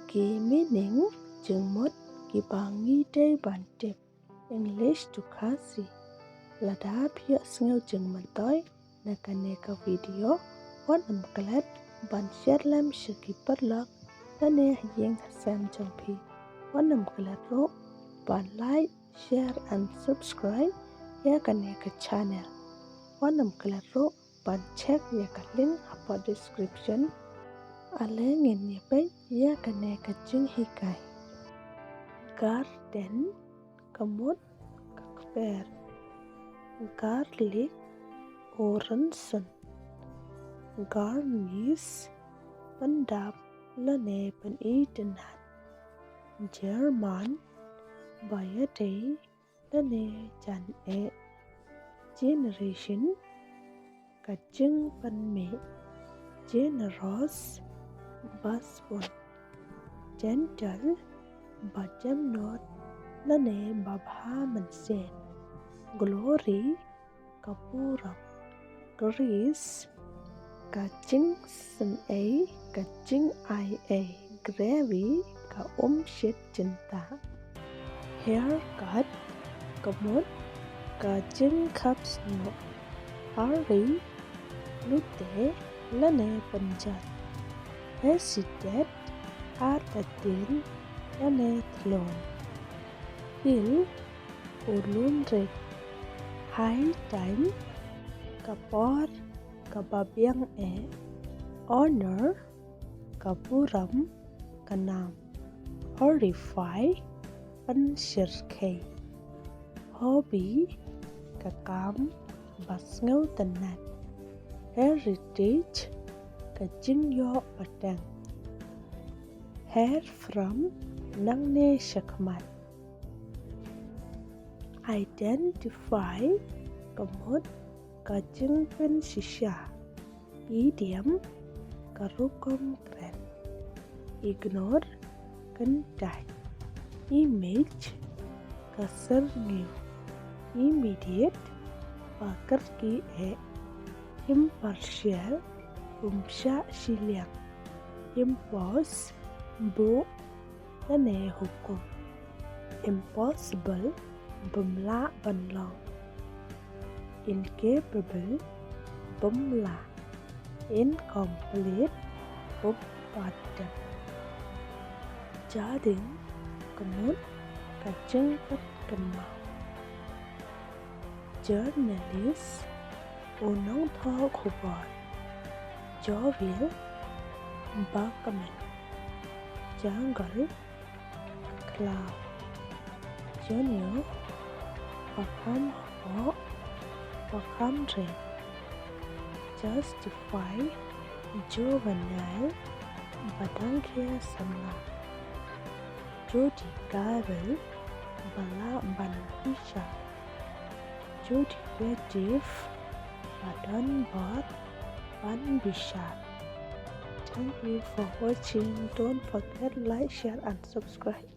Ki meaning chừng mốt ki bang nghi day ban tip English to kasi là đã phía ngêu chừng mình tới na ka video wan am kalat ban share lam shiki padlak na ne yang sam champi wan am kalat ro ban like share and subscribe ya ka channel wan am kalat ro ban check ya ka link apa description ale ngin ya pe ya ka jing hikai garden kamut kakper garlic orange garnish pandap lane pan eatenhat German bayate lane chan e generation kaching pan me generous basbon gentle bajam not lane babha mansen glory kapuram grease kaching sun a kaching I a gravy ka shit cinta haircut kamut kaching cups no hari lute lane panjat hesitate atatin lane thlon hill ulun red high time kapor kababyang e honor kapuram kanam horrify panshirke hobby kakam basngau tanat heritage kajingyo padang hair from nangne shakmat identify kamut kajing pen shisha idiom karukom kren ignore kentai image kaserngyu immediate pakar ki e impartial umsha shiliang impose bu lane hukum impossible bumla banlong incapable bumla incomplete bumpadam jading kamut kacheng pat kamau journalist unong tho khubor jovial bakaman jungle cloud junior pakam ho pakam red justify juvenile badangkhia samla jodi gavel bala ban hisha jodi creative badan bot ban bishat. Thank you for watching. Don't forget like, share and subscribe.